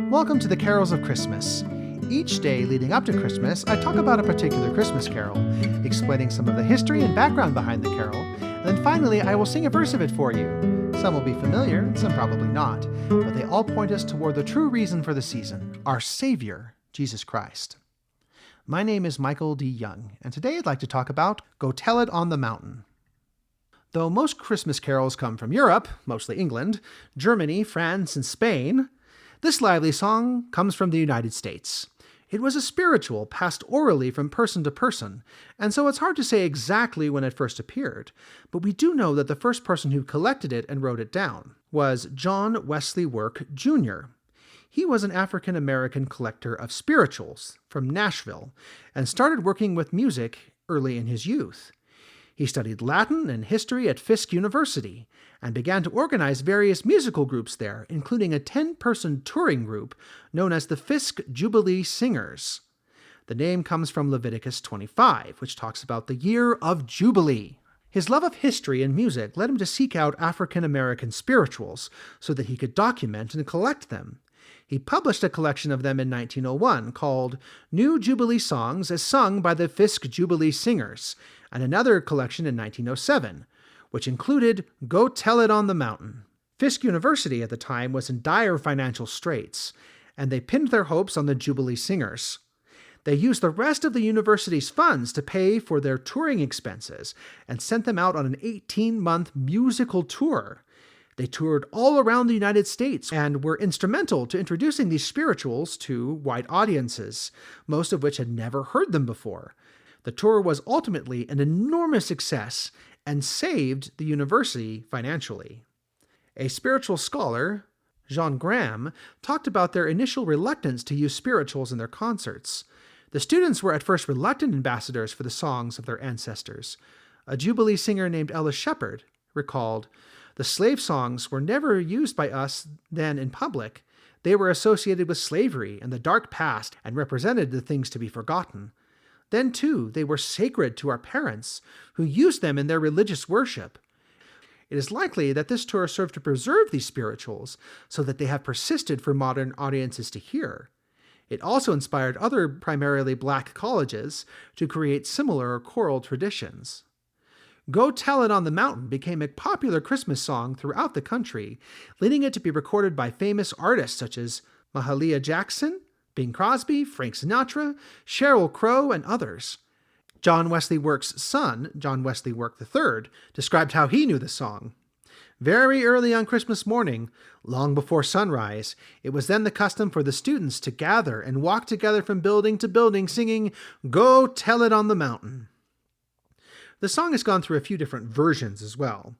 Welcome to the Carols of Christmas. Each day leading up to Christmas, I talk about a particular Christmas carol, explaining some of the history and background behind the carol, and then finally I will sing a verse of it for you. Some will be familiar, and some probably not, but they all point us toward the true reason for the season, our Savior, Jesus Christ. My name is Michael D. Young, and today I'd like to talk about Go Tell It on the Mountain. Though most Christmas carols come from Europe, mostly England, Germany, France, and Spain, this lively song comes from the United States. It was a spiritual passed orally from person to person, and so it's hard to say exactly when it first appeared, but we do know that the first person who collected it and wrote it down was John Wesley Work, Jr. He was an African-American collector of spirituals from Nashville and started working with music early in his youth. He studied Latin and history at Fisk University and began to organize various musical groups there, including a 10-person touring group known as the Fisk Jubilee Singers. The name comes from Leviticus 25, which talks about the year of Jubilee. His love of history and music led him to seek out African-American spirituals so that he could document and collect them. He published a collection of them in 1901 called New Jubilee Songs as Sung by the Fisk Jubilee Singers, and another collection in 1907, which included Go Tell It on the Mountain. Fisk University at the time was in dire financial straits, and they pinned their hopes on the Jubilee Singers. They used the rest of the university's funds to pay for their touring expenses and sent them out on an 18-month musical tour. They toured all around the United States and were instrumental to introducing these spirituals to white audiences, most of which had never heard them before. The tour was ultimately an enormous success and saved the university financially. A spiritual scholar, John Graham, talked about their initial reluctance to use spirituals in their concerts. The students were at first reluctant ambassadors for the songs of their ancestors. A Jubilee singer named Ella Shepherd recalled, "The slave songs were never used by us then in public. They were associated with slavery and the dark past and represented the things to be forgotten. Then, too, they were sacred to our parents, who used them in their religious worship. It is likely that this tour served to preserve these spirituals so that they have persisted for modern audiences to hear. It also inspired other primarily black colleges to create similar choral traditions." Go Tell It on the Mountain became a popular Christmas song throughout the country, leading it to be recorded by famous artists such as Mahalia Jackson, Bing Crosby, Frank Sinatra, Sheryl Crow, and others. John Wesley Work's son, John Wesley Work III, described how he knew the song. "Very early on Christmas morning, long before sunrise, it was then the custom for the students to gather and walk together from building to building singing, 'Go Tell It on the Mountain.'" The song has gone through a few different versions as well.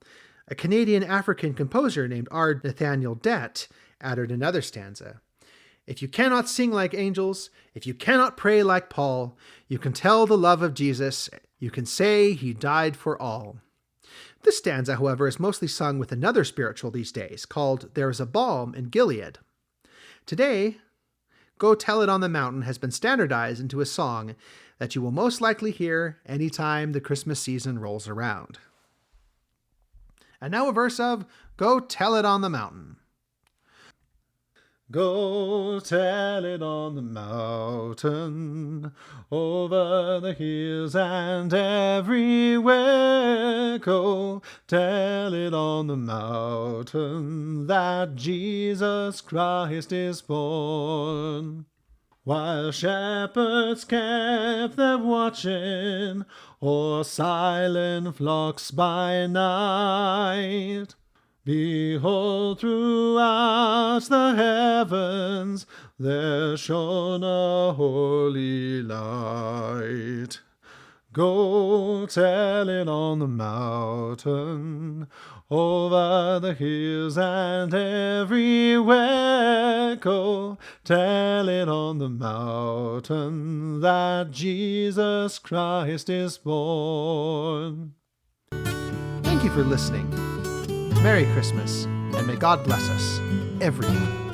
A Canadian-African composer named R. Nathaniel Dett added another stanza. "If you cannot sing like angels, if you cannot pray like Paul, you can tell the love of Jesus, you can say he died for all." This stanza, however, is mostly sung with another spiritual these days, called There is a Balm in Gilead. Today, Go Tell It on the Mountain has been standardized into a song that you will most likely hear anytime the Christmas season rolls around. And now a verse of Go Tell It on the Mountain. Go tell it on the mountain, over the hills and everywhere. Go tell it on the mountain that Jesus Christ is born. While shepherds kept their watching o'er silent flocks by night, behold, throughout the heavens there shone a holy light. Go tell it on the mountain, over the hills and everywhere. Go tell it on the mountain that Jesus Christ is born. Thank you for listening. Merry Christmas, and may God bless us, everyone.